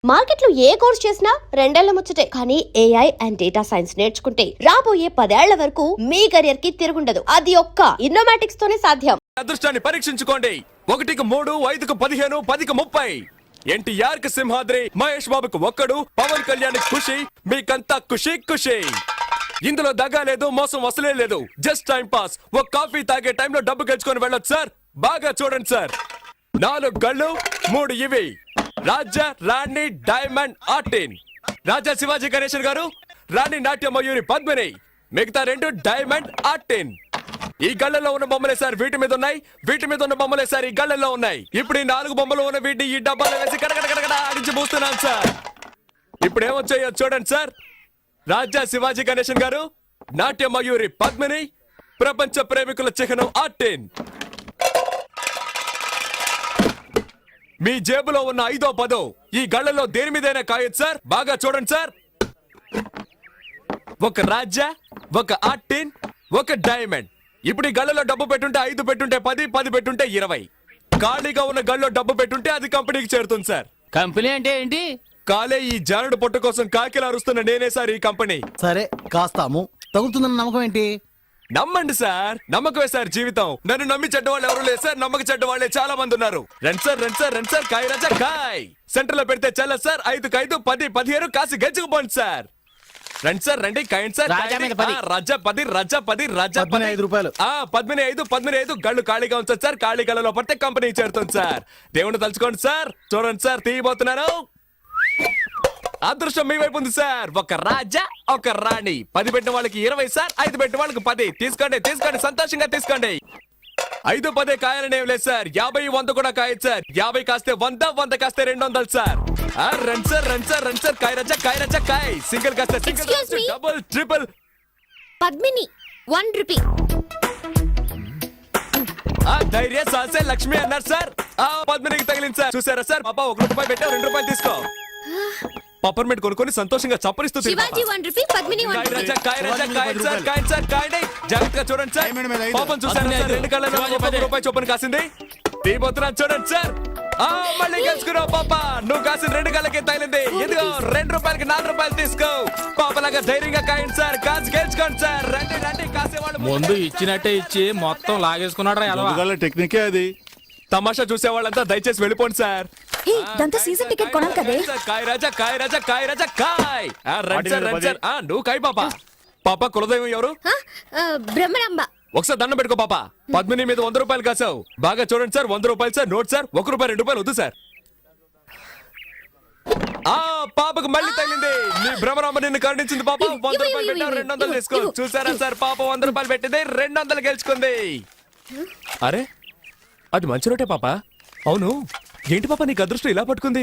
Market లో ఏ course చేసినా రెండేళ్ల ముచ్చటే. కానీ ఏఐ అండ్ డేటా సైన్స్ నేర్చుకుంటే రాబోయే 10 ఏళ్ల వరకు మీ కెరియర్ కి తిరుగుండదు. అది ఒక్క ఇన్నోమాటిక్స్ తోనే సాధ్యం. అదృష్టాన్ని పరీక్షించుకోండి. 1కి 3, 5కి 15, 10కి 30. ఎన్టీఆర్ కి సింహాద్రి, మహేష్ బాబుకు ఒక్కడు, పవన్ కళ్యాణ్ ఖుషి, మీకంతా ఖుషి ఖుషి. ఇందులో దగా లేదు, మోసం వసలే లేదు. Just time pass. ఒక కాఫీ తాగే టైంలో డబ్బు గెలుచుకొని వెళ్ళొచ్చు సార్. బాగా చూడండి సార్. 4 గళ్ళు, 3 ఇవి. రాజా, రాణి, డైమండ్, ఆర్టిన్. రాజా శివాజీ గణేశన్ గారు, రాణి నాట్య మయూరి పద్మిని, మిగతా 2 డైమండ్, ఆర్టిన్. ఈ గళ్ళల్లో ఉన్న బొమ్మలే సార్ వీటి మీద ఉన్నాయి, వీటి మీద ఉన్న బొమ్మలే సార్ ఈ గళ్ళల్లో ఉన్నాయి. ఇప్పుడు ఈ 4 బొమ్మలు ఉన్న వీటిని ఈ డబ్బాలో వేసి కడకడకడ ఆడించి పూస్తున్నాను సార్. ఇప్పుడు ఏమొచ్చాయో చూడండి సార్. రాజా శివాజీ గణేశన్ గారు, నాట్య మయూరి పద్మిని, ప్రపంచ ప్రేమికుల చిహ్నం ఆర్టిన్. మీ జేబులో ఉన్న 5వ 10 ఈ గళ్ళలో దేని మీదైనా కాయొచ్చు సార్. బాగా చూడండి సార్. ఒక రాజా, ఒక ఆర్టిన్, ఒక డైమండ్. ఇప్పుడు ఈ గళ్ళలో డబ్బు పెట్టుంటే 5 పెట్టుంటే 10, 10 పెట్టుంటే 20. ఖాళీగా ఉన్న గళ్ళలో డబ్బు పెట్టుంటే అది కంపెనీకి చేరుతుంది సార్. కంపెనీ అంటే ఏంటి? కాలే ఈ జానుడు పొట్టు కోసం కాకిలా అరుస్తున్న నేనే సార్ ఈ కంపెనీ. సరే కాస్తాము. తగులుతుందన్న నమ్మకం ఏంటి? నమ్మండి సార్. నమ్మకమే సార్ జీవితం. నన్ను నమ్మి చెడ్డవాళ్ళు ఎవరు లేదు సార్. నమ్మక చెడ్డవాళ్లే చాలా మంది ఉన్నారు. రండి సార్, రండి సార్, రండి సార్. కాయ రాజా కాయ్. సెంటర్ లో పెడితే చల్ల సార్. 5కి 5, 10, 15 కాసి గెలుచుకుపోండి సార్. రండి సార్, రండి. కాయండి సార్. రాజా మీద 10. రాజా 10, రాజా 10, రాజా 15 రూపాయలు. 15, 15 గళ్ళు ఖాళీగా ఉంచండి సార్. ఖాళీ గళ్ళలో పడితే కంపెనీ చేరుతుంది సార్. దేవుని తలుచుకోండి సార్. చూడండి సార్, తీయబోతున్నారు. అదృష్టం మీ వైపు ఉంది సార్. ఒక రాజా, ఒక రాణి. 10 పెట్టిన వాళ్ళకి 20 సార్. 5 పెట్టిన వాళ్ళకి 10. తీసుకోండి, తీసుకోండి, సంతోషంగా తీసుకోండి. 5, 10 కాయాలని ఏం లేదు సార్. 50, 100 కూడా కాయచ్చు సార్. 50 కాస్తే 100, 100 కాస్తే 200 సార్. రండి సార్, రండి సార్, రండి సార్. కాయ రాజా, కాయ రాజా కాయ్. సింగిల్ కాస్తే single, double, triple. Padmini 1 rupee. ధైర్య సాసే లక్ష్మి అన్నారు సార్. పద్మినికి తగిలింది సార్. చూసారా సార్? పాప 1 రూపాయి పెట్టా, 2 రూపాయలు తీసుకో. పప్పర్మెంట్ కొనుక్కొని సంతోషంగా చప్పరిస్తూ శివాజీ 1 రూపీ, పద్మిని 1 రూపీ. జాగ్రత్తగా చూడండి సార్. పాపం చూసారా సార్? 2 కళ్ళలో 1 రూపాయి చొప్పున కాసింది. తీయబోతున్నా చూడండి సార్. మళ్ళీ గెలుచుకున్నావు పాప. నువ్వు కాసిన 2 కళ్ళకి తగిలింది. ఇదిగో 2 రూపాయలకి 4 రూపాయలు తీసుకో. పాపలాగా ధైర్యంగా కాయండి సార్. కాసి గెలుచుకోండి సార్. రండి, రండి. కాసేవాళ్ళు ముందు ఇచ్చినట్టే ఇచ్చి మొత్తం లాగేసుకున్నాడు. టెక్నికే అది. తమాషా చూసేవాళ్ళంతా దయచేసి వెళ్ళిపోండి సార్. సీజన్ టికెట్ కొనాలి కదే. కాయ రాజా, కాయ రాజా, కాయ రాజా కాయ్. రండి సార్, రండి సార్. నువ్వు కాయ పాప. పాప కులదైవం ఎవరు? బ్రహ్మరాంబ. ఒకసారి దండం పెట్టుకో పాప. పద్మిని మీద 100 రూపాయలు కాసావు. బాగా చూడండి సార్. 100 రూపాయలు సార్. Note sir. 1 రూపాయి 2 రూపాయలు వద్దు సార్. పాపకు మళ్ళీ తగిలింది. నీ భ్రమరాంబ నిన్ను కరుణించింది పాప. 100 రూపాయలు పెట్టావు, 200 తీసుకో. చూసారా సార్? పాప 100 రూపాయలు పెట్టింది, 200 గెలుచుకుంది. అరే అది మంచి రోటే పాప. అవును ఏంటి పాప నీకు అదృష్టం ఇలా పట్టుకుంది?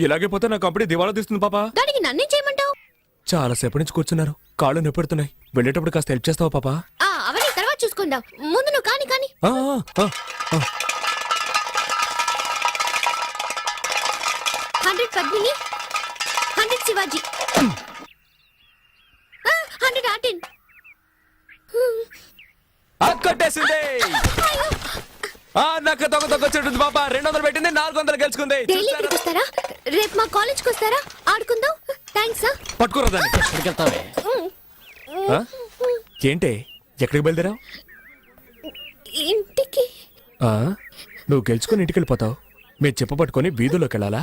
ఇలాగే పోతే నా కంపెనీ దివాళా తీస్తుంది పాప. దానికి నన్నేం చేయమంటావు? చాలా సేపటి నుంచి కూర్చున్నారు. కాళ్ళు నొప్పెడుతున్నాయి. వెళ్ళేటప్పుడు కాస్త హెల్ప్ చేస్తావా పాప? అవన్నీ తర్వాత చూసుకుందాం. ముందు నువ్వు కాని. 100 పద్మిని, 100 శివాజీ, 100 ఆర్టిన్. కొట్టేసింది. నాకు తొక్క చెట్టు పాప. 200 పెట్టింది, 400 గెలుచుకుంది. డైలీ ఇక్కడికి వస్తారా? రేపు మా కాలేజ్కి వస్తారా? ఆడుకుందాం. థ్యాంక్స్. పట్టుకోరా దాన్ని. ఏంటే ఎక్కడికి బయలుదేరావు? ఇంటికి. నువ్వు గెలుచుకుని ఇంటికి వెళ్ళిపోతావు. మీరు చెప్ప పట్టుకొని వీధుల్లోకి వెళ్ళాలా?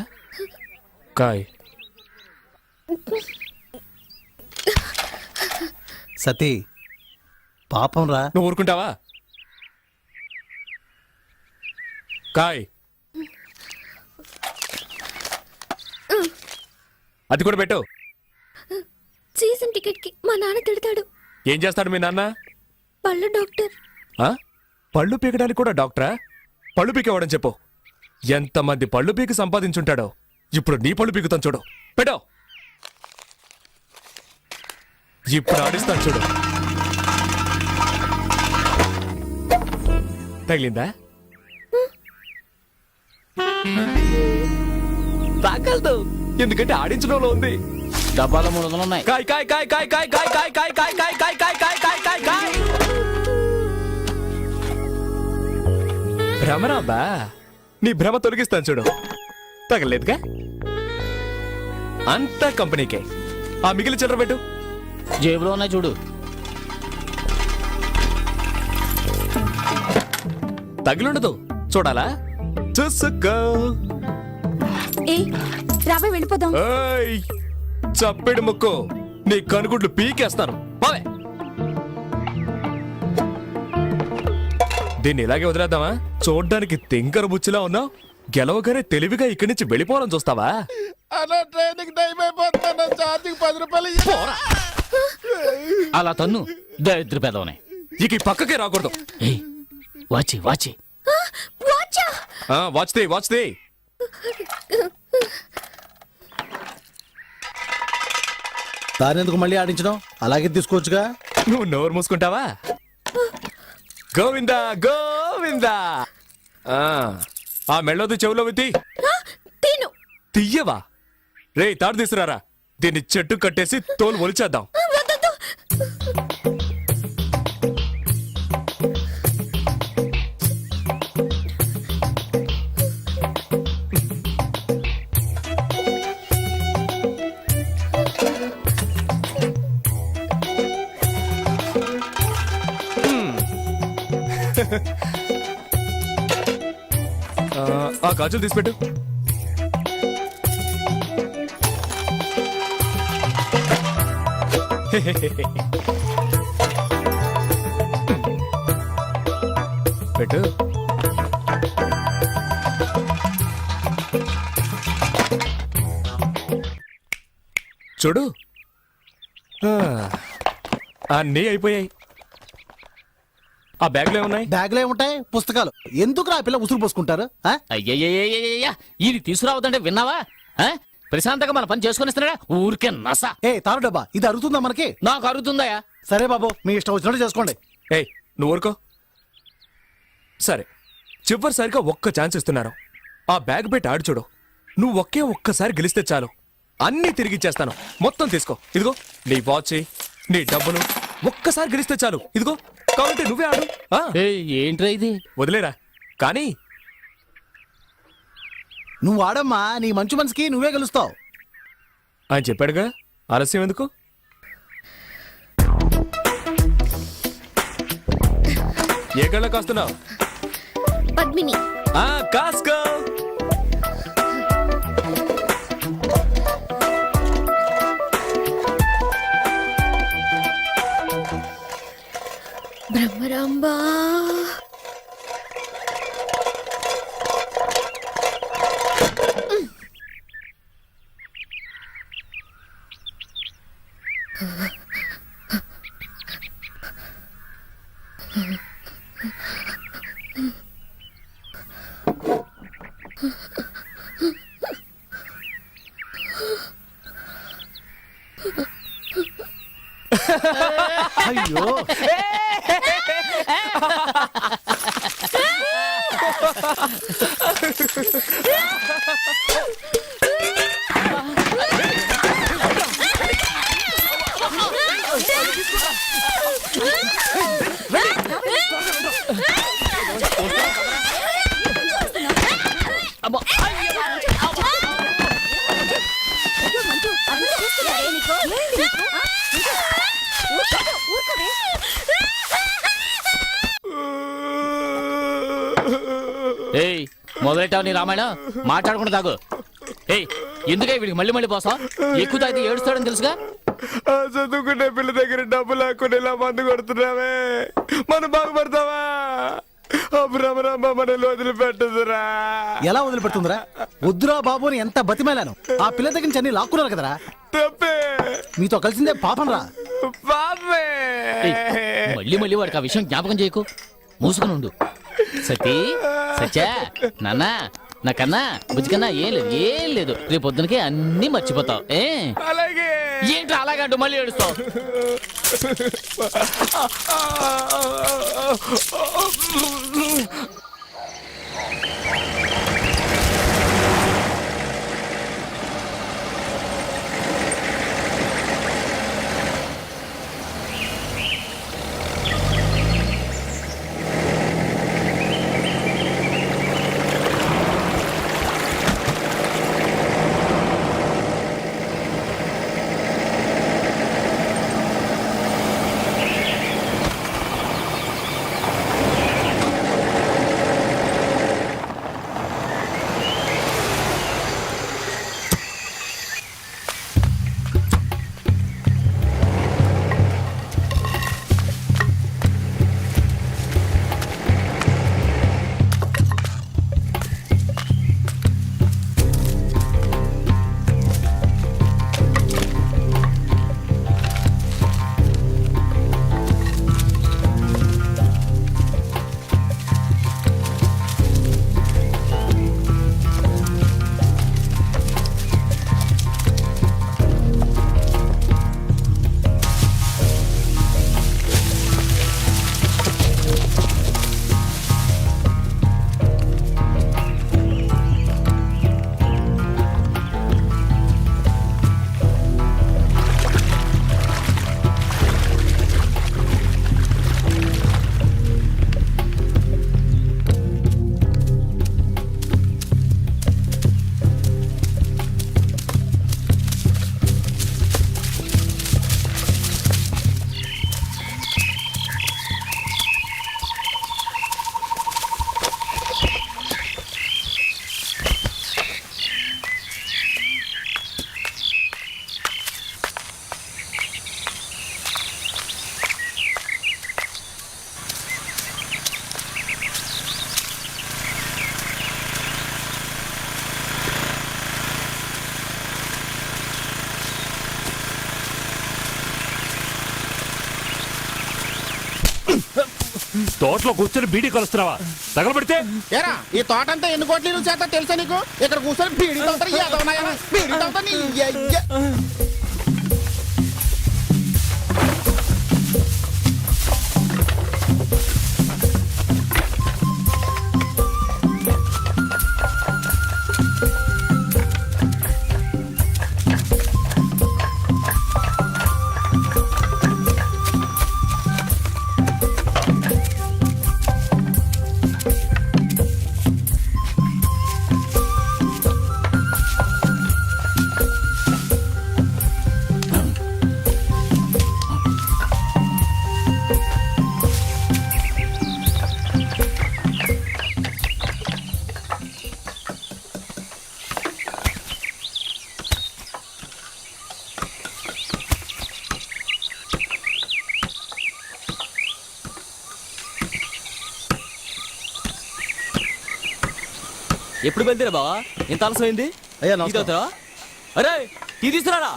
కాయ్. సతీ పాపం రా. నువ్వు ఊరుకుంటావా? కాయ్. అది కూడా పెట్టు. సీజన్ టికెట్ కి మా నాన్న తిడతాడు. ఏం చేస్తాడు మీ నాన్న? పళ్ళు డాక్టర్. పళ్ళు పీకడానికి కూడా డాక్టరా? పళ్ళు పీకేవాడని చెప్పు. ఎంతమంది పళ్ళు పీకి సంపాదించుంటాడో. ఇప్పుడు నీ పళ్ళు పీకుతాను చూడు. పెట్టో. ఇప్పుడు ఆడిస్తాను చూడు. తగిలిందా? తాకల్దు. ఎందుకంటే ఆడించడంలో ఉంది. డబ్బాలో 300 ఉన్నాయి. కాయ్ కాయ్ కాయ్ కాయ్ కాయ్ కాయ్ కాయ్ కాయ్ కాయ్ కాయ్ కాయ్ కాయ్ కాయ్ కాయ్ కాయ్ కాయ్. భ్రమరాంబా, నీ భ్రమ తొలగిస్తాను చూడు. తగలేదుగా? అంతా కంపెనీకే. ఆ మిగిలిన చిల్లర పెట్టు. జేబులో ఉన్నాయి చూడు. తగిలుండదు, చూడాలా? చూసుకో. ఏ రావే వెళ్ళిపోదాం. ఏయ్, చప్పెడు ముక్కు, నీ కనుగుడ్లు పీకేస్తాను. పోవే. దీన్ని ఇలాగే వదిలేద్దామా? చూడ్డానికి తింకర బుచ్చిలా ఉన్నావు, గెలవగానే తెలివిగా ఇక్కడి నుంచి వెళ్ళిపోవాలని చూస్తావా? అలా ట్రైనింగ్ టైం అయిపోతున్నా, ఛార్జింగ్ 10 రూపాయలు పోరా. అలా తన్ను దరిద్ర పెదవనే. ఇక ఈ పక్కకే రాకూడదు. ఏయ్, వాచి వాచి. వాచ్ది వాచ్ది. దాని ఎందుకు మళ్ళీ ఆడించడం? అలాగే తీసుకోవచ్చుగా. నువ్వు నోరు మూసుకుంటావా? గోవిందా గోవిందా. ఆ మెళ్ళోది చెవులో విత్తి తిను. తీయవా? రే, తాడు తీసుకురారా. దీన్ని చెట్టు కట్టేసి తోలు ఒలిచేద్దాం. వద్దొద్దు. ఆ గాజులు తీసిపెట్టు. పెట్టు. చూడు, అన్నీ అయిపోయాయి. ఆ బ్యాగ్లో ఏమున్నాయి? బ్యాగ్లో ఏముంటాయి? పుస్తకాలు. ఎందుకు ఆ పిల్ల ఉసురు పోసుకుంటారు? ఆ? అయ్యయ్యయ్యయ్యయ్యా, ఇది తీసుకురావద్దంటే విన్నావా? ఆ? ప్రశాంతంగా మన పని చేసుకొని ఇస్తున్నాడా? ఊరికే నస. ఏ తారు డబ్బా, ఇది అరుగుతుందా మనకి? నాకు అరుగుతుందయా. సరే బాబు, మీ ఇష్టం వచ్చినట్టు చేసుకోండి. ఏయ్, నువ్వు ఊరుకో. సరే, చివరిసారిగా ఒక్క ఛాన్స్ ఇస్తున్నారు. ఆ బ్యాగ్ పెట్టి ఆడు చూడు. నువ్వు ఒక్కసారి గెలిస్తే చాలు, అన్నీ తిరిగిచ్చేస్తాను. మొత్తం తీసుకో. ఇదిగో నీ వాచ్, నీ డబ్బులు. ఒక్కసారి గెలిస్తే చాలు. ఇదిగో, కాబట్టి నువ్వే ఆడు. ఏయ్, ఏంట్రా ఇది? వదిలేరా. కానీ నువ్వు ఆడమ్మా, నీ మంచి మనసుకి నువ్వే గెలుస్తావు. ఆయన చెప్పాడుగా, ఆలస్యం ఎందుకు? ఏ కళ్ళ కాస్తున్నావు? పద్మిని. కాసుకో. బ్రహ్మరాంబా. అయ్యో, అబ్బో. ఏయ్, మొదలెట్టావు నీ రామాయణం. మాట్లాడకుండా తాగు. ఏయ్, ఎందుకే వీడికి మళ్ళీ మళ్ళీ పోసా? ఎక్కువ తాగితే ఏడుస్తాడని తెలుసుగా. చదువుకునే పిల్ల దగ్గర డబ్బు లేకుండా ఇలా మందు కొడుతున్నావే, మనం బాగుపడతావా? భ్రమరాంబ మనల్ని వదిలిపెట్టదురా. ఎలా వదిలిపెడుతుందిరా? వద్దురా బాబు అని ఎంత బతిమేలాను. ఆ పిల్ల దగ్గర నుంచి అన్ని లాక్కున్నారు కదరా. తప్పే. మీతో కలిసిందే పాపం రా. పాపే. ఏయ్, మళ్ళీ మళ్ళీ వాడికి ఆ విషయం జ్ఞాపకం చేయకు. మూసుకుని ఉండు. సతీ, సత్యా, నాన్న, నాకన్నా బుజ్జికన్నా ఏం లేదు. రేపు పొద్దునకే అన్ని మర్చిపోతావు. అలాగే. ఏంటి అలాగంటూ మళ్ళీ ఏడుస్తావు? తోటలో కూర్చొని బీడీ కలుస్తున్నావా? తగలబెడితే ఏరా ఈ తోట అంతా ఎన్ని కోట్ల చేత తెలుసా నీకు? ఇక్కడ కూర్చొని బీడీ తోటలు ఏదవునాయా? బీడీ తోట నీ అయ్య. ఎప్పుడు బయలుదేరా బావా? ఎంత ఆలస్యమైంది? అయ్యా టీ నమస్కారం. తాగుతారా? అరే టీ తీసుకురారా.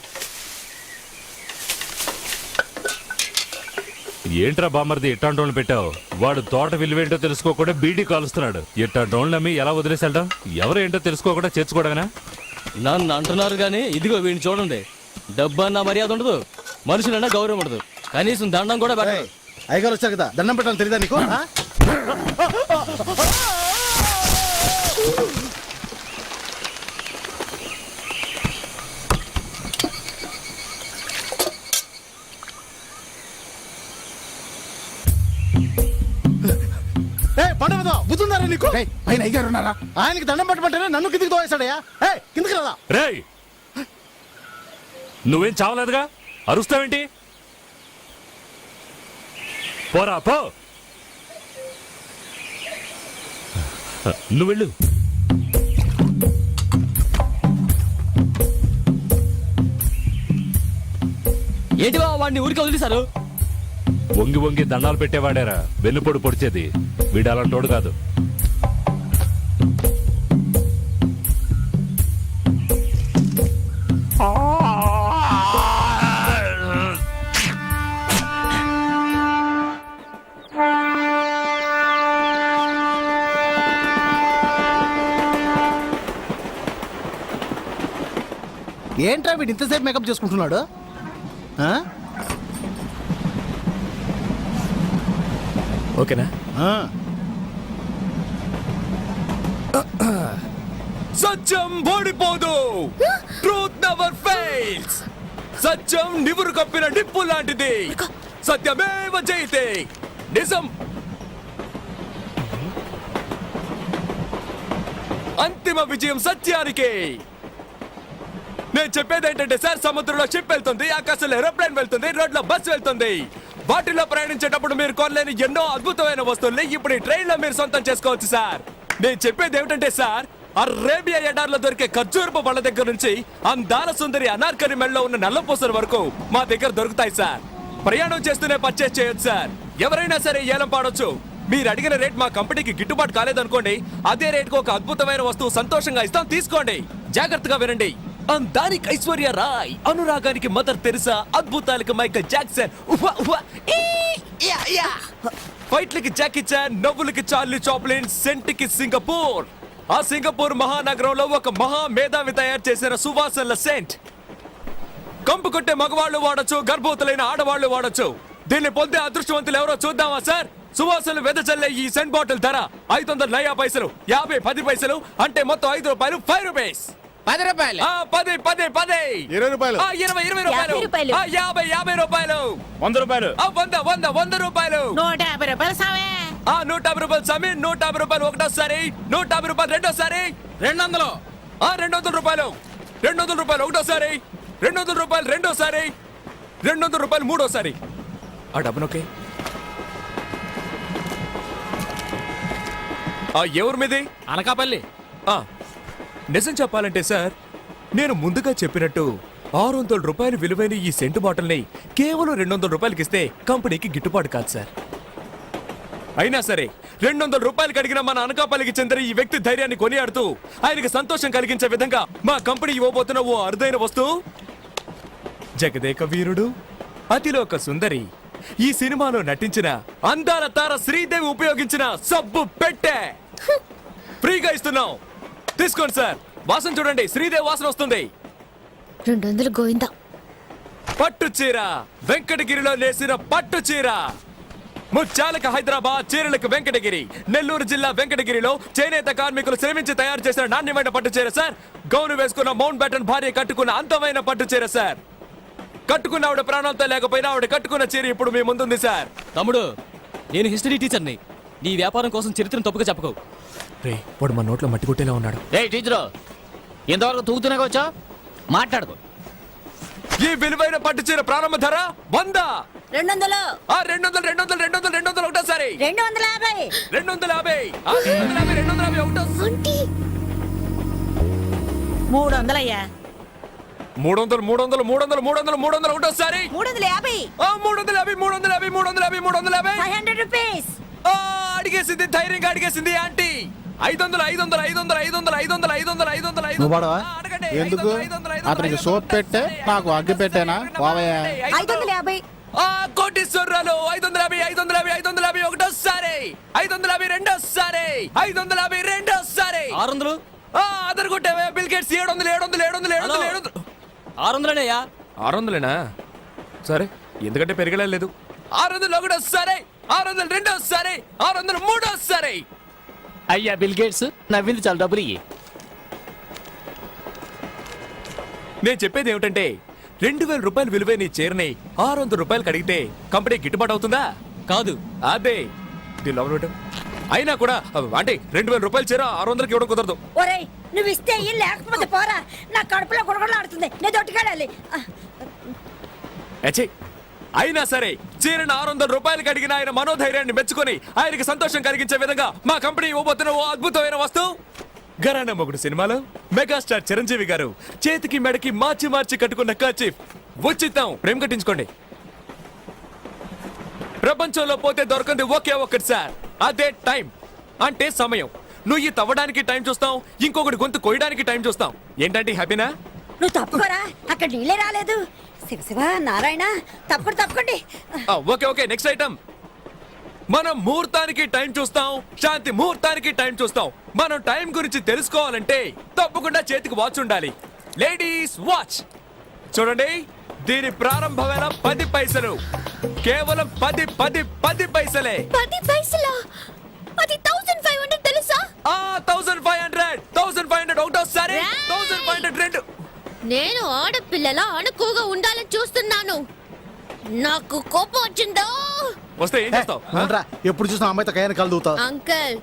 ఏంట్రా బామ్మర్ది ఇట్టాంటోళ్ళు పెట్టావు? వాడు తోట విలువేంటో తెలుసుకోకుండా బీడీ కాలుస్తున్నాడు. ఇట్టాంటోళ్ళు నమ్మి ఎలా వదిలేసాడడం? ఎవరేంటో తెలుసుకోకుండా చేర్చుకోవడమేనా? నన్ను అంటున్నారు కానీ ఇదిగో వీడిని చూడండి. డబ్బు అన్న మర్యాద ఉండదు, మనుషులన్నా గౌరవం ఉండదు, కనీసం దండం కూడా పెట్టదు. అయ్యగారు వచ్చారు కదా, దండం పెట్టాలని తెలియదా నీకు? ఆ? పండుగ బుద్ధుందారా నీకు? రేయ్, పైన అయ్యారు ఉన్నారా? ఆయనకి దండం పెట్టమంటేనే నన్ను కిందికి తోవేశాడయ్యా. కిందికి రాదా? రేయ్, నువ్వేం చావలేదుగా, అరుస్తావేంటి? పోరా పో. నువ్వు వెళ్ళు. ఏంటి బావ వాడిని ఊరికి వదిలేశారు? వంగి వంగి దండాలు పెట్టేవాడేరా వెన్నుపొడు పొడిచేది. వీడు అలాంటోడు కాదు. ఏంట్రా వీడు ఇంతసేపు మేకప్ చేసుకుంటున్నాడు? ఆ? ఓకేనా? ఆ. సత్యం ఓడిపోదు. Truth never fails. సత్యం నివురు కప్పిన నిప్పు లాంటిది. సత్యమేవ జయతే. నిజం అంతిమ విజయం సత్యానికి. నేను చెప్పేది ఏంటంటే సార్, సముద్రంలో షిప్ వెళ్తుంది, ఆకాశంలో ఏరోప్లేన్ వెళ్తుంది, రోడ్లో బస్సు వెళ్తుంది. వాటిలో ప్రయాణించేటప్పుడు మీరు కొనలేని ఎన్నో అద్భుతమైన వస్తువుల్ని ఇప్పుడు ఈ ట్రైన్ లో మీరు సొంతం చేసుకోవచ్చు సార్. నేను చెప్పేది ఏమిటంటే సార్, అరేబియా ఎడార్లో దొరికే ఖర్జూరపు పళ్ళ దగ్గర నుంచి అందాల సుందరి అనార్కలి మెడలో ఉన్న నల్లపూసల వరకు మా దగ్గర దొరుకుతాయి సార్. ప్రయాణం చేస్తూనే పర్చేస్ చేయొచ్చు సార్. ఎవరైనా సరే ఏలం పాడొచ్చు. మీరు అడిగిన రేట్ మా కంపెనీకి గిట్టుబాటు కాలేదనుకోండి, అదే రేటుకు ఒక అద్భుతమైన వస్తువు సంతోషంగా ఇస్తాం, తీసుకోండి. జాగ్రత్తగా వినండి. అందానికి ఐశ్వర్య రాయ్, అనురాగానికి మదర్ తెరిసా, అద్భుతాలకి మైకల్ జాక్సన్, ఫైట్లకి జాకీ చాన్, నవ్వులకి చార్లీ చాప్లిన్, సెంట్కి సింగపూర్. ఆ సింగపూర్ మహానగరంలో ఒక మహా మేధావి తయారు చేసిన సువాసనల సెంట్. కంపు కొట్టే మగవాళ్ళు వాడచ్చు, గర్భవతులైన ఆడవాళ్లు వాడచ్చు. దీన్ని పొందే అదృష్టవంతులు ఎవరో చూద్దామా సార్? సువాసనలు వెదజల్లే ఈ సెంట్ బాటిల్ ధర 500 నయా పైసలు, 50 10 పైసలు, అంటే మొత్తం 5 రూపాయలు, 5 రూపీస్. 10 రూపాయలు, 10 10 10, 20 రూపాయలు, 20 20 రూపాయలు, 50 50 రూపాయలు, 100 రూపాయలు, 100 100 100 రూపాయలు, 150 రూపాయలు సామే. 150 రూపాయలు సమీ, 150 రూపాయలు ఒకటోసారి, 150 రూపాయలు రెండోసారి, 200. 200 రూపాయలు, 200 రూపాయలు ఒకటోసారి, 200 రూపాయలు రెండోసారి, 200 రూపాయలు మూడోసారి. ఆ డబ్బునొకే ఎవరి మీది? అనకాపల్లి. నిజం చెప్పాలంటే సార్, నేను ముందుగా చెప్పినట్టు 600 రూపాయలు విలువైన ఈ సెంటు బాటిల్ని కేవలం 200 రూపాయలకి ఇస్తే కంపెనీకి గిట్టుబాటు కాదు సార్. అయినా సరే 200 రూపాయలకి అడిగిన మన అనకాపల్లికి చెందిన ఈ వ్యక్తి ధైర్యాన్ని కొనియాడుతూ ఆయనకి సంతోషం కలిగించే విధంగా మా కంపెనీ ఇవ్వబోతున్న ఓ అరుదైన వస్తువు, జగదేక వీరుడు, అతిలోక సుందరి, ఈ సినిమాలో నటించిన అందాల తార శ్రీదేవి ఉపయోగించిన సబ్బు పెట్టే ఫ్రీగా ఇస్తున్నాం. తీసుకోండి సార్. వాసన చూడండి, శ్రీదేవి వాసన వస్తుంది. 200 గోవిందా. పట్టు చీర, వెంకటగిరిలో నేసిన పట్టు చీర. ముత్యాలకు హైదరాబాద్, చీరలకు వెంకటగిరి. నెల్లూరు జిల్లా వెంకటగిరిలో చేనేత కార్మికులు శ్రమించి తయారు చేసిన నాణ్యమైన పట్టు చీర సార్. గౌను వేసుకున్న మౌంట్ బ్యాటన్ భార్య కట్టుకున్న అందమైన పట్టు చీర సార్. కట్టుకున్న ఆవిడ ప్రాణాలతో లేకపోయినా ఆవిడ కట్టుకున్న చీర ఇప్పుడు మీ ముందుంది సార్. తమ్ముడు, నేను హిస్టరీ టీచర్ని. నీ వ్యాపారం కోసం చరిత్రను తప్పుగా చెప్పకు. రే, వాడు మన నోట్లో మట్టి కొట్టేలా ఉన్నాడు. ఏ టీచరు, ఇంతవరకు తూగుతూనే వచ్చా మాట్లాడుకో. ఈ విలువైన పట్టు చీర ప్రారంభ ధర 100. 200. 200 ఒకటోసారి. 250. 250. 250 ఒకటో. ఆంటీ 300 అయ్యా. 300 ఒకటోసారి. 350. 350. 500 రూపీస్. అడిగేసింది, ధైర్యంగా అడిగేసింది ఆంటీ. 500. నువ్వు పడవా? ఎందుకు? అతనికి సోప్ పెట్టే నాకు అగ్గి పెట్టేనా? పోవయ్యా. 550. కోటీశ్వరరాలు. 550 ఒకటోసారి. 550 రెండోసారి. 550 రెండోసారి. 600. Other కొట్టావే bill gates. 700. 600 600 సరే, ఎందుకంటే పెరగలేదు. 600 ఒకటోసారి. 600 రెండోసారి. 600 మూడోసారి. అయ్యా బిల్ గేట్స్, నవ్వింది చాలా డబ్బులు ఇయ్యి. నేను చెప్పేది ఏమిటంటే 2000 రూపాయలు విలువైన ఈ చీరని 600 రూపాయలు అడిగితే కంపెనీ గిట్టుబాటు అవుతుందా? కాదు. అదే దీని లోపల పెట్టు. అయినా కూడా అంటే 2000 రూపాయల చీర 600కి ఇవ్వడం కుదరదు. ఒరేయ్, నువ్వు ఇస్తే ఇయ్యి, లేకపోతే పోరా. నా కడుపులో గుడగడలాడుతుంది. నేను దొట్టుకెళ్ళాలి. అచ్చే, అయినా సరే చీరను 600 రూపాయలకి అడిగిన ఆయన మనోధైర్యాన్ని మెచ్చుకొని ఆయనకి సంతోషం కలిగించే విధంగా మా కంపెనీ ఇవ్వబోతున్న ఓ అద్భుతమైన వస్తువు. ఘరానా మొగుడు సినిమాలో మెగాస్టార్ చిరంజీవి గారు చేతికి మెడకి మార్చి కట్టుకున్న కర్చీఫ్ ఉచితం. ప్రేమ కట్టించుకోండి. ప్రపంచంలో పోతే దొరకంది ఒకే ఒక్కటి సార్, అదే టైం. అంటే సమయం. నువ్వు ఈ తవ్వడానికి టైం చూస్తాం, ఇంకొకటి గొంతు కొయ్యడానికి టైం చూస్తాం. ఏంటంటే హ్యాపీనా? నువ్వు తప్పుకోరా, అక్కడ నీళ్ళే రాలేదు. శివ శివ నారాయణ, తప్పకండి. Okay next item. మనం ముహూర్తానికి టైం చూస్తాం, శాంతి ముహూర్తానికి టైం చూస్తాం. మనం టైం గురించి తెలుసుకోవాలంటే తప్పకుండా చేతికి వాచ్ ఉండాలి. లేడీస్ వాచ్ చూడండి, దీని ప్రారంభ వేళ 10 పైసలు. కేవలం 10 పైసలే. 10 పైసలా? అది 1500 తెలుసా? 1500 ఒకటోసారి. 1500 రెండు. నేను ఆడపిల్లలా అణుకుగా ఉండాలని చూస్తున్నాను. నాకు కోపం వచ్చిందో. వస్తే ఏం చేస్తావు? అవునరా, ఎప్పుడు చూసినా అమ్మాయితో కయ్యాన్ని కలుదుతావు. అంకుల్,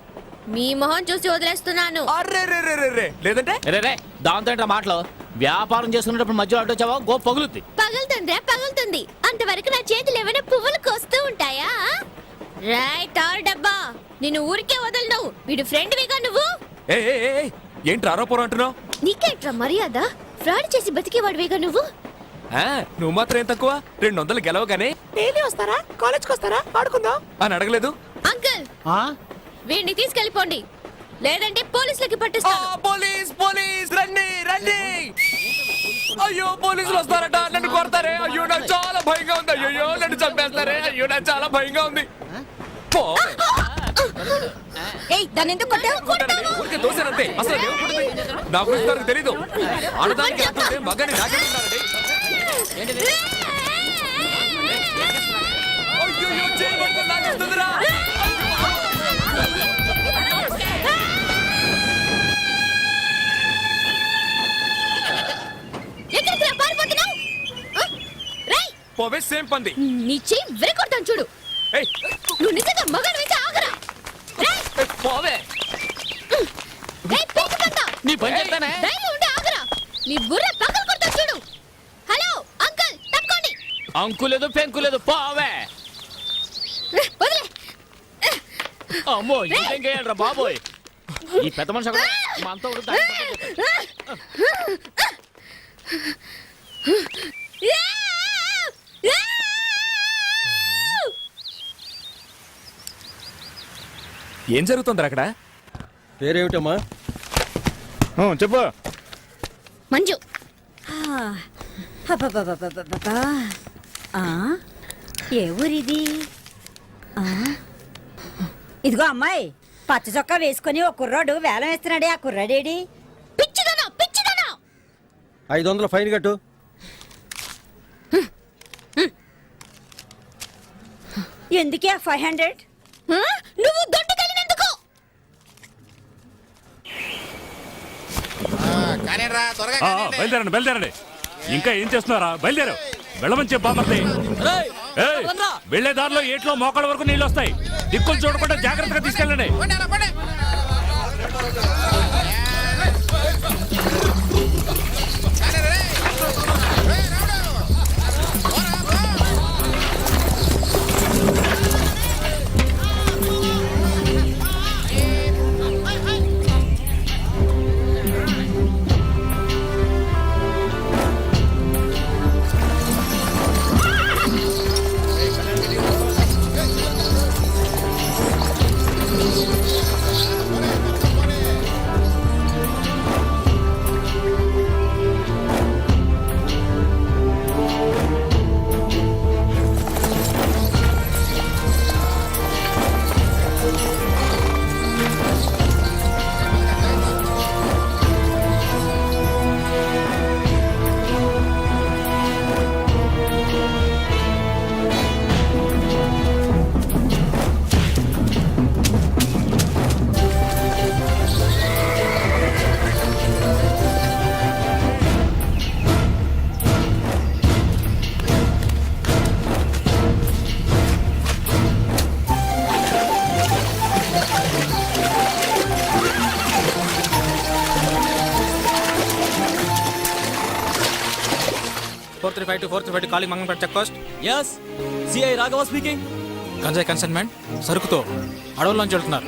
మీ మొహం చూసి వదిలేస్తున్నాను. అర్రే లేదంటే రే దాంతో ఏంట్రా మాటలు? వ్యాపారం చేసుకునేటప్పుడు మధ్యలో అడ్డు వచ్చావా గో పగులుద్ది. పగులుతుంది. అంతవరకు నా చేతులు ఏమైనా పువ్వులు కోస్తూ ఉంటాయా? రైట్ ఆర్ డబ్బా, నిన్ను ఊరికే వదలను. వీడు ఫ్రెండ్ విగా నువ్వు. ఏంటి ఆరోపణ అంటున్నావు? నీకేట్రా మర్యాద? ఫ్రాడ్ చేసి బతికేవాడివేగా నువ్వు. నువ్వు మాత్రం ఏం తక్కువ? 200 గెలవగానే డైలీ వస్తారా? కాలేజ్కి వస్తారా? ఆడుకుందాం అని అడగలేదు. అంకుల్, ఆ? వీడిని తీసుకెళ్ళిపోండి, లేదంటే పోలీసులకి పట్టిస్తాను. పోలీస్ రండి. అయ్యో, పోలీసులు వస్తారట. నన్ను కొడతారే. అయ్యో, నాకు చాలా భయంగా ఉంది. అయ్యో, నన్ను చంపేస్తారే. అయ్యో, నాకు చాలా భయంగా ఉంది. ఏయ్, దాన్ని ఎందుకు కొట్టావు? ఊరికే దోశానంతే. అసలు దేవుడు పుట్టింది. నా గురించి నాకు తెలీదు. ఆడదానికి అంటుంటే మగాని నాకేంటున్నారండి. అయ్యో, చేయి పట్టుకొని లాగేస్తుందిరా. ఎక్కడికి పారిపోతున్నావు? పోవే, సేమ్ పంది. నీ చెయ్యి విరగొడతాను చూడు. ఏయ్, నువ్వు నిజంగా మగాడివైతే ఆగరా. పోవే. పీక పందా, నీ పని చేస్తానే. ధైర్యం ఉంటే ఆగరా. నీ బుర్ర పగలు కొడతా చూడు. హలో అంకుల్, తప్పుకోండి. అంకులేదు పెంకులేదు, పోవే. వదిలే. అమ్మో, ఇంకేం చేయాలరా బాబోయ్. ఈ పెద్ద మనిషి ఒకడు మనతో ఉంటే ఏం జరుగుతుంది అక్కడ? పేరేమిటమ్మా? చెప్పు. మంజు. అబ్బబ్బబ్బబ్బబ్బబ్బా. ఏ ఊరిది ఆ? ఇదిగో అమ్మాయి, పచ్చ చొక్కా వేసుకుని ఒక కుర్రాడు వేలం వేస్తున్నాడే, ఆ కుర్రాడేడి? పిచ్చిదనా పిచ్చిదనా 500 ఫైన్ కట్టు. ఎందుకే 500? నువ్వు దొడ్డుకెళ్ళినందుకు. బయలుదేరండి బయలుదేరండి. ఇంకా ఏం చేస్తున్నారా? బయలుదేరు. వెళ్ళమని చెప్పు బామ్మర్ది. ఏయ్, వెళ్లే దారిలో ఏట్లో మోకాళ్ళ వరకు నీళ్ళు వస్తాయి. దిక్కులు చూడకుండా జాగ్రత్తగా తీసుకెళ్ళండి. Calling Mangampeta check post. Yes, CI Raghava speaking. గంజాయి కన్సైన్మెంట్ సరుకుతో అడవుల్లోంచి వెళ్తున్నారు.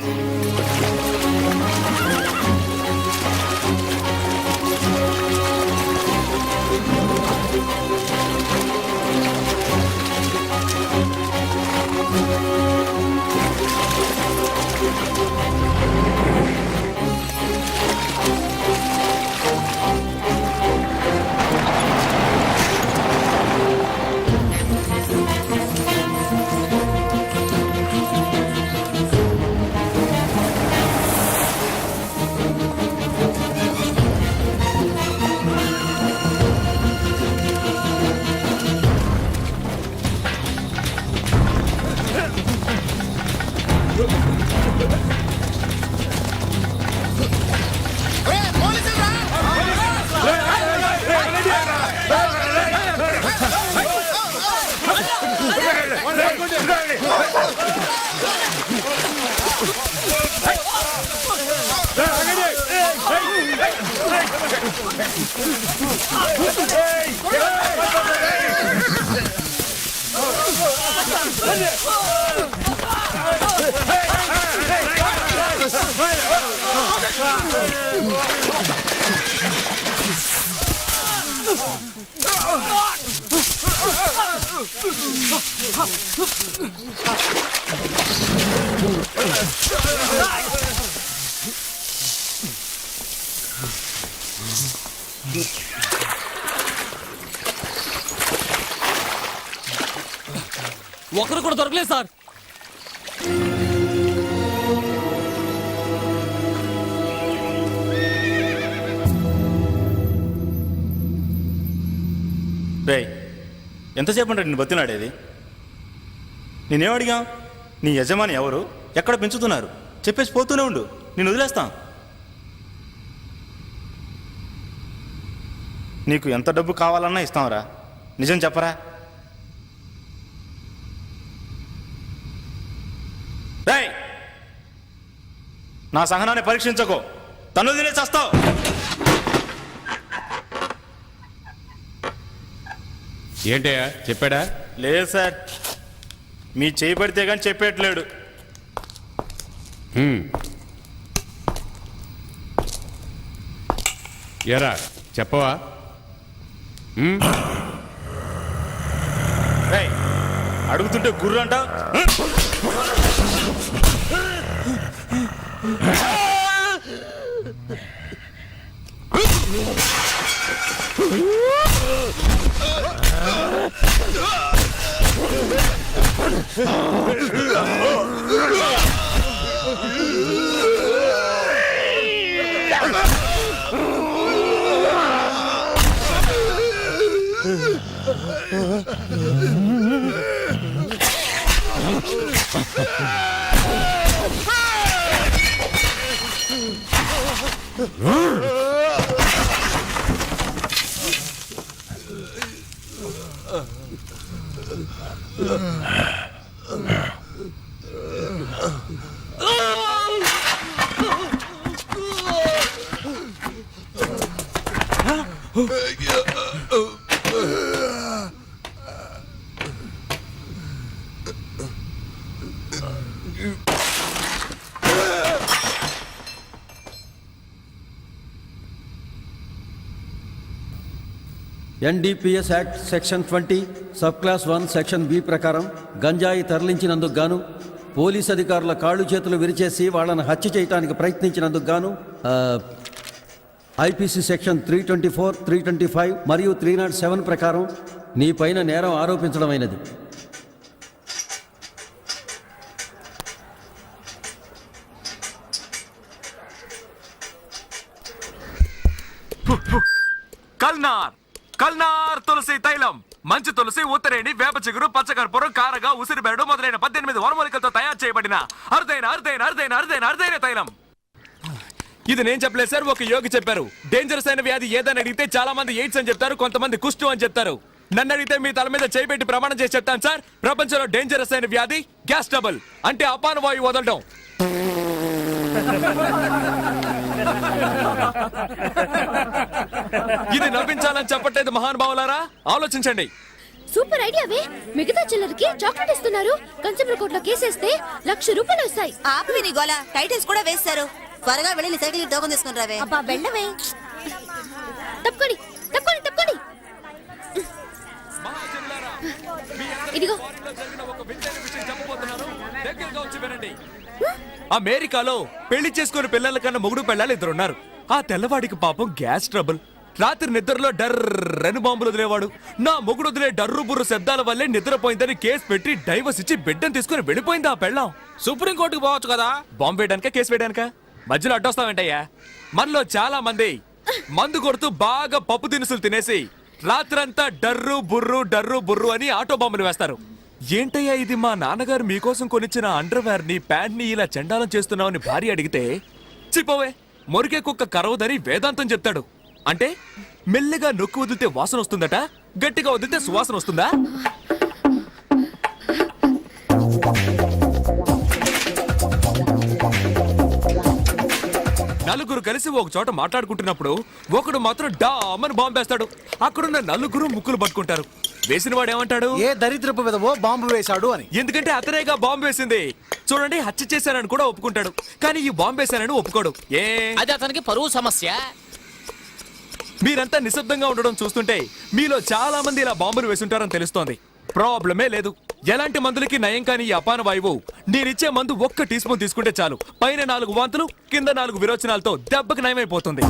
ఒకరు కూడా దొరకలేదు సార్. రేయ్, ఎంతసేపు అంటే నేను బతిలాడేది? నేనేం అడిగా? నీ యజమాని ఎవరు, ఎక్కడ పెంచుతున్నారు చెప్పేసి పోతూనే ఉండు, నేను వదిలేస్తాం. నీకు ఎంత డబ్బు కావాలన్నా ఇస్తాంరా, నిజం చెప్పరా? రేయ్, నా సహనాన్ని పరీక్షించకో, తను వదిలేసి వస్తావు. ఏంటయ్యా చెప్పాడా? లేదు సార్, మీ చేయి పడితే కానీ చెప్పేట్లేడు. ఎరా చెప్పవా? రేయ్, అడుగుతుంటే గుర్రు అంట. NDPS act section 20 sub class 1 section B ప్రకారం గంజాయి తరలించినందుకు గాను పోలీస్ అధికారుల కాళ్ళు చేతులు విరిచేసి వాళ్ళని హత్య చేయడానికి ప్రయత్నించినందుకు గాను ఐపీసీ సెక్షన్ 324, 325 మరియు 307 ప్రకారం నీ పైన నేరం ఆరోపించడమైనది. కల్నార్ కల్నార్ తులసి తైలం, మంచి తులసి, ఉత్తరేణి, వేప చిగురు, పచ్చకర్పూరం, కారగా, ఉసిరిబెరడు మొదలైన 18 వనమూలికలతో తయారు చేయబడిన అరుదైన అరుదైన అరుదైన అరుదైన అరుదైన తైలం. ఇది నేను చెప్పలేదు సార్, ఒక యోగి చెప్పారు. డేంజరస్ అయిన వ్యాధి ఏదని అడిగితే చాలా మంది ఎయిడ్స్ అని చెప్తారు, కొంతమంది కుష్టు అని చెప్తారు. నన్ను అడిగితే మీ తల మీద చేయి పెట్టి ప్రమాణం చేసి చెప్తాను సార్, ప్రపంచంలో డేంజరస్ అయిన వ్యాధి గ్యాస్ ట్రబుల్, అంటే అపాన వాయువు వదలడం. ఇది నవ్వించాలని చెప్పట్లేదు మహానుభావులారా, ఆలోచించండి. సూపర్ ఐడియావే. మిగతా చిల్లరికి చాక్లెట్ ఇస్తున్నారు. కన్స్యూమర్ కోర్టులో కేసేస్తే ₹1,00,000 వస్తాయి. ఆపి నీ గోల టైటిల్స్ కూడా వేస్తారు. త్వరగా వెళ్ళి సైకిల్ టోకన్ తీసుకుని రావే. అబ్బా వెళ్ళవే. తప్పుకోండి తప్పుకోండి తప్పుకోండి. ఇదిగో అమెరికాలో పెళ్లి చేసుకుని పిల్లల కన్నా మొగుడు పెళ్ళాలి 2 ఉన్నారు. ఆ తెల్లవాడికి పాపం గ్యాస్ ట్రబుల్. రాత్రి నిద్రలో డర్రని బాంబులు వదిలేవాడు. నా మొగుడు వదిలే డర్రు బుర్రు శబ్దాల వల్లే నిద్రపోయిందని కేసు పెట్టి డైవర్స్ ఇచ్చి బిడ్డను తీసుకుని వెళ్ళిపోయింది ఆ పెళ్ళాం. సుప్రీంకోర్టుకు పోవచ్చు కదా. బాంబు వేయడానిక కేసు వేయడానిక? మధ్యలో అడ్డొస్తావేంటయ్యా? మనలో చాలా మంది మందు కొడుతూ బాగా పప్పు దినుసులు తినేసి రాత్రంతా డర్రు బుర్రు అని ఆటో బాంబులు వేస్తారు. ఏంటయ్యా ఇది, మా నాన్నగారు మీకోసం కొనిచ్చిన అండర్వేర్ ని, ప్యాంట్ ని ఇలా చండాలం చేస్తున్నావని భార్య అడిగితే, చిపోవే మొరిగే కుక్క కరవదని వేదాంతం చెప్తాడు. అంటే మెల్లగా నొక్కి వదిలితే వాసన వస్తుందట, గట్టిగా వదిలితే సువాసన వస్తుందా? నలుగురు కలిసి ఒక చోట మాట్లాడుకుంటున్నప్పుడు ఒకడు మాత్రం డామని బాంబు వేస్తాడు. అక్కడున్న నలుగురు ముక్కులు పట్టుకుంటారు. వేసిన వాడు ఏమంటాడు? ఏ దరిద్రపు విధవో బాంబు వేశాడు అని. ఎందుకంటే అతనేగా బాంబు వేసింది. చూడండి, హత్య చేశానని కూడా ఒప్పుకుంటాడు, కానీ ఈ బాంబు వేశానని ఒప్పుకోడు. అది అతనికి పరువు సమస్య. మీరంతా నిశ్శబ్దంగా ఉండడం చూస్తుంటే మీలో చాలా మంది ఇలా బాంబులు వేసుంటారని తెలుస్తోంది. ప్రాబ్లమే లేదు. ఎలాంటి మందులకి నయం కాని ఈ అపాన వాయువు నేనిచ్చే మందు 1 టీ స్పూన్ తీసుకుంటే చాలు. పైన 4 వాంతులు, కింద 4 విరోచనాలతో దెబ్బకి నయమైపోతుంది.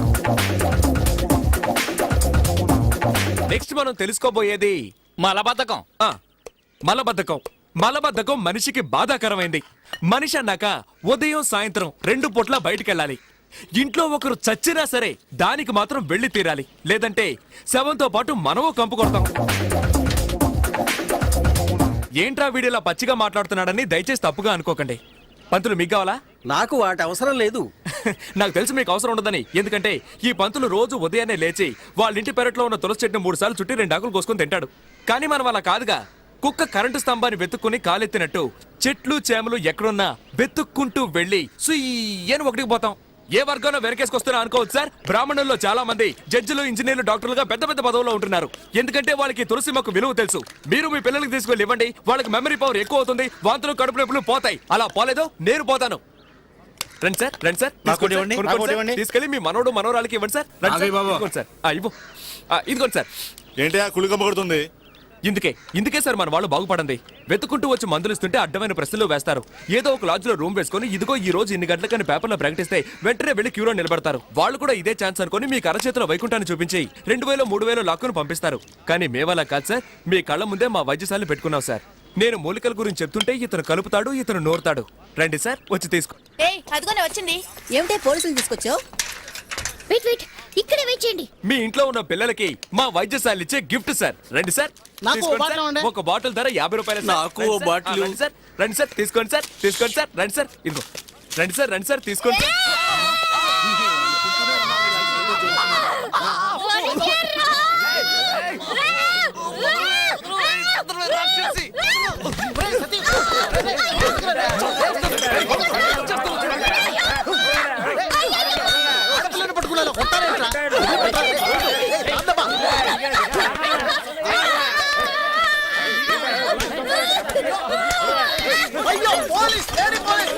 నెక్స్ట్ మనం తెలుసుకోబోయేది మలబద్ధకం. మలబద్ధకం మనిషికి బాధాకరమైంది. మనిషి అన్నాక ఉదయం సాయంత్రం 2 పూట్ల బయటికెళ్ళాలి. ఇంట్లో ఒకరు చచ్చినా సరే దానికి మాత్రం వెళ్ళి తీరాలి, లేదంటే శవంతో పాటు మనము కంపు కొడతాం. ఏంట్రా వీడిలా పచ్చిగా మాట్లాడుతున్నాడని దయచేసి తప్పుగా అనుకోకండి. పంతులు మీకు కావాలా? నాకు వాటి అవసరం లేదు. నాకు తెలుసు మీకు అవసరం ఉండదని. ఎందుకంటే ఈ పంతులు రోజు ఉదయాన్నే లేచి వాళ్ళ ఇంటి పెరట్లో ఉన్న తులసి చెట్టును 3 సార్లు చుట్టి 2 ఆకులు కోసుకొని తింటాడు. కానీ మనం అలా కాదుగా. కుక్క కరెంటు స్తంభాన్ని వెతుక్కుని కాలెత్తినట్టు చెట్లు చేమలు ఎక్కడున్నా వెతుక్కుంటూ వెళ్ళి సుయ్యని ఒకటికి పోతాం. ఏ వర్గంలో వెనకేసుకొస్తున్నా అనుకోవచ్చు సార్. బ్రాహ్మణుల్లో చాలా మంది జడ్జిలు, ఇంజనీర్లు, డాక్టర్లుగా పెద్ద పెద్ద పదవుల్లో ఉంటున్నారు. ఎందుకంటే వాళ్ళకి తులసి మొక్క విలువ తెలుసు. మీరు మీ పిల్లలకి తీసుకెళ్ళి ఇవ్వండి, వాళ్ళకి మెమరీ పవర్ ఎక్కువ అవుతుంది, వాంతులు కడుపు నొప్పులు పోతాయి. అలా పోలేదో నేను పోతాను. రండి సార్, రండి సార్, తీసుకెళ్ళి మీ మనోడు మనోరాలకి ఇవ్వండి సార్. ఇదిగోండి సార్, ఇదిగోండి సార్. ఏంటి కుళ్ళి కొడుతుంది? ఇందుకే సార్ మన వాళ్ళు బాగుపడండి. వెతుకుంటూ వచ్చి మందులు ఇస్తుంటే అడ్డమైన ప్రశ్నలు వేస్తారు. ఏదో ఒక లాడ్జ్ లో రూమ్ వేసుకొని ఇదిగో ఈ రోజు ఇన్ని గంటలకని పేపర్లో ప్రకటిస్తే వెంటనే వెళ్లి క్యూలో నిలబడతారు. వాళ్ళు కూడా ఇదే ఛాన్స్ అనుకుని మీ కరచేతిలో వైకుంఠాన్ని చూపించి 2000, 3000 లాక్కును పంపిస్తారు. కానీ మేవలా కాదు సార్, మీ కళ్ళ ముందే మా వైద్యశాలను పెట్టుకున్నాం సార్. నేను మూలికల గురించి చెప్తుంటే ఇతను కలుపుతాడు, ఇతను నోరుతాడు. రండి సార్, వచ్చి తీసుకో. అదిగోనే వచ్చింది. ఏమిటే పోలీసులు తీసుకొచ్చావు? వెయిట్ వెయిట్, ఇక్కడే వెయిట్ చేయండి. మీ ఇంట్లో ఉన్న పిల్లలకి మా వైద్యశాల ఇచ్చే గిఫ్ట్ సార్. రండి సార్, నాకు తీసుకోండి బాటిల్ సార్. ఇవ్వండి. ఒక బాటిల్ ధర 50 రూపాయలు సార్. నాకు రండి ఓ సార్. బాటిల్. రండి సార్, రండి సార్, తీసుకోండి సార్, తీసుకోండి సార్, రండి సార్, ఇదిగో రండి సార్, రండి సార్, తీసుకోండి సార్. ఆడపిల్లని పట్టుకున్నాను, కొట్టారేంట్రా? అయ్యో పోలీస్, లేడీ పోలీస్.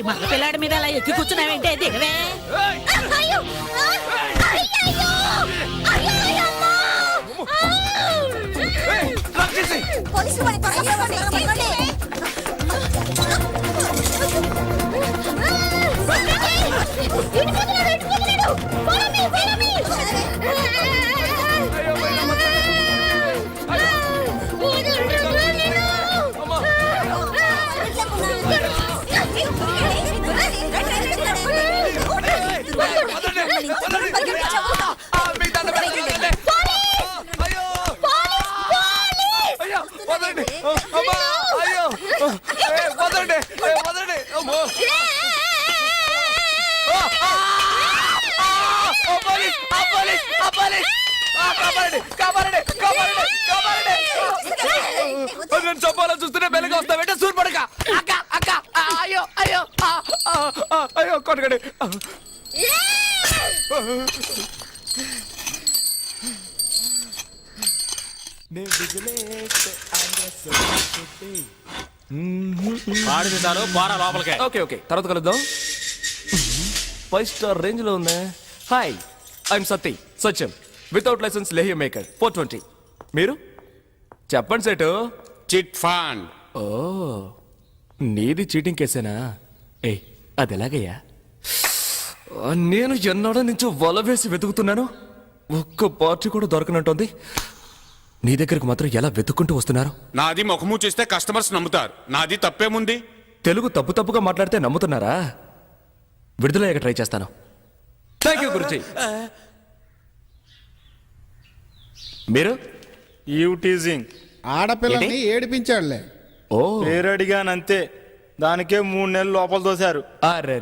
మగ పిల్లాడి మీద అలా ఎక్కి కూర్చున్నావేంటే దిగవే. చంపాలని చూస్తూనే బెల్లగా వస్తావేంటే సూర్పడక. అక్క అక్క, అయ్యో అయ్యో, అయ్యో కొట్టకండి. లోపలికే. ఓకే ఓకే, తర్వాత కలుద్దాం. 5 స్టార్ రేంజ్ లో ఉందా? Hi, I'm Satyam, without license లేహ్య మేకర్ 420. మీరు చెప్పండి సేటు. Chit fund. ఓ, నీది చీటింగ్ కేసేనా? ఏ, అది ఎలాగయ్యా? నేను ఎన్నడో నుంచి వల వేసి వెతుకుతున్నాను, ఒక్క పార్టీ కూడా దొరకనంటుంది. నీ దగ్గరకు మాత్రం ఎలా వెతుక్కుంటూ వస్తున్నారు? నాది ముఖము చూస్తే కస్టమర్స్ నమ్ముతారు. నాది తప్పేముంది? తెలుగు తప్పుగా మాట్లాడితే నమ్ముతున్నారా? విడుదలయ్యాక ట్రై చేస్తాను. Thank you Guruji. మీరు టీజింగ్ ఆడపిల్లని ఏడిపించాడులే. ఓ, పేరు అడిగానంతే, దానికే 3 నెలలు లోపల దోశారు. అరే,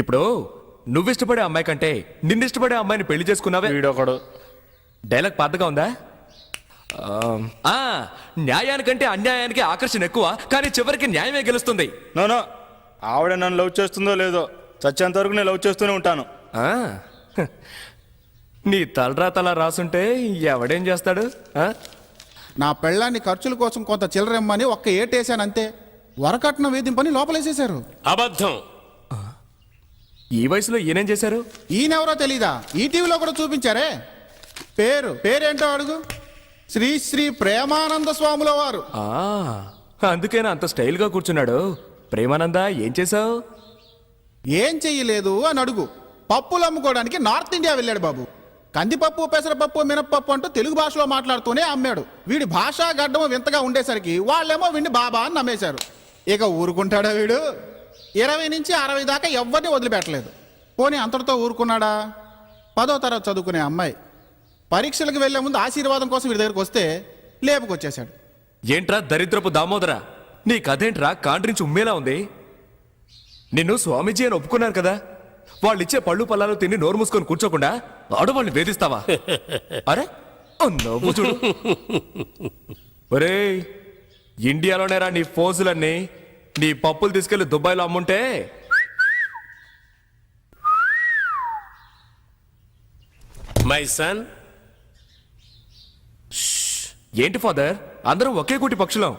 ఇప్పుడు నువ్విష్టపడే అమ్మాయి కంటే నిన్నిష్టపడే అమ్మాయిని పెళ్లి చేసుకున్నావే. వీడొకడు. డైలాగ్ పాతగా ఉందా? న్యాయానికంటే అన్యాయానికి ఆకర్షణ ఎక్కువ, కానీ చివరికి న్యాయమే గెలుస్తుంది. నో, ఆవిడ నన్ను లవ్ చేస్తుందో లేదో, చచ్చేంత వరకు నేను లవ్ చేస్తూనే ఉంటాను. నీ తలరాతలా రాసుంటే ఎవడేం చేస్తాడు? నా పెళ్ళాన్ని ఖర్చుల కోసం కొంత చిల్లరమ్మని ఒక్క ఏటేశానంతే. వరకట్న వేధింపని లోపలేసేశారు. అబద్ధం. ఈ వయసులో ఈయనేం చేశారు? ఈయనెవరో తెలీదా? ఈ టీవీలో కూడా చూపించారే. పేరేంటో అడుగు. శ్రీ ప్రేమానంద స్వాముల వారు. అందుకేనా అంత స్టైల్ గా కూర్చున్నాడు? ప్రేమానంద, ఏం చేసావు? ఏం చెయ్యలేదు అని అడుగు. పప్పులు అమ్ముకోవడానికి నార్త్ ఇండియా వెళ్ళాడు బాబు. కందిపప్పు, పెసరపప్పు, మినప్పప్పు అంటూ తెలుగు భాషలో మాట్లాడుతూనే అమ్మాడు. వీడి భాషా గడ్డం వింతగా ఉండేసరికి వాళ్ళేమో వీడిని బాబా అని నమ్మేశారు. ఇక ఊరుకుంటాడా వీడు? 20 నుంచి 60 దాకా ఎవరిని వదిలిపెట్టలేదు. పోనీ అంతటితో ఊరుకున్నాడా? 10వ తరగతి చదువుకునే అమ్మాయి పరీక్షలకు వెళ్లే ముందు ఆశీర్వాదం కోసం వీడి దగ్గరకు వస్తే లేపుకొచ్చేశాడు. ఏంట్రా దరిద్రపు దామోదరా, నీ కథేంట్రా కాండ్రించి ఉమ్మేలా ఉంది? నిన్ను స్వామీజీ అని ఒప్పుకున్నారు కదా, వాళ్ళు ఇచ్చే పళ్ళు పల్లాలు తిని నోరు మూసుకొని కూర్చోకుండా ఆడవాళ్ళని వేధిస్తావా? అరే నవ్వు చూడు. ఒరేయ్, ఇండియాలోనేరా నీ ఫోజులన్నీ. నీ పప్పులు తీసుకెళ్లి దుబాయ్లో అమ్ముంటే మై సన్, ఏంటి ఫాదర్ అందరం ఒకే కూటి పక్షులం.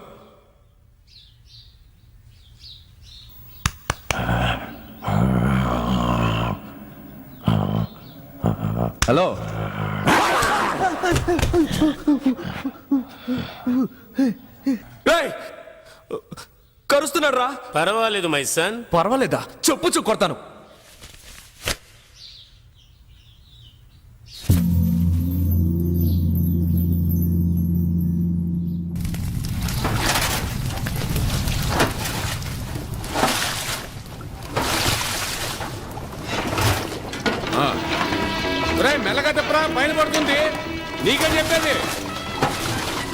హలో ఏయ్! కరుస్తున్నాడు రా. పర్వాలేదు మై సన్. పర్వాలేదా? చెప్పు కొడతాను. మెల్లగా చెప్పరా, పైన పడుతుంది. నీకే చెప్పేది.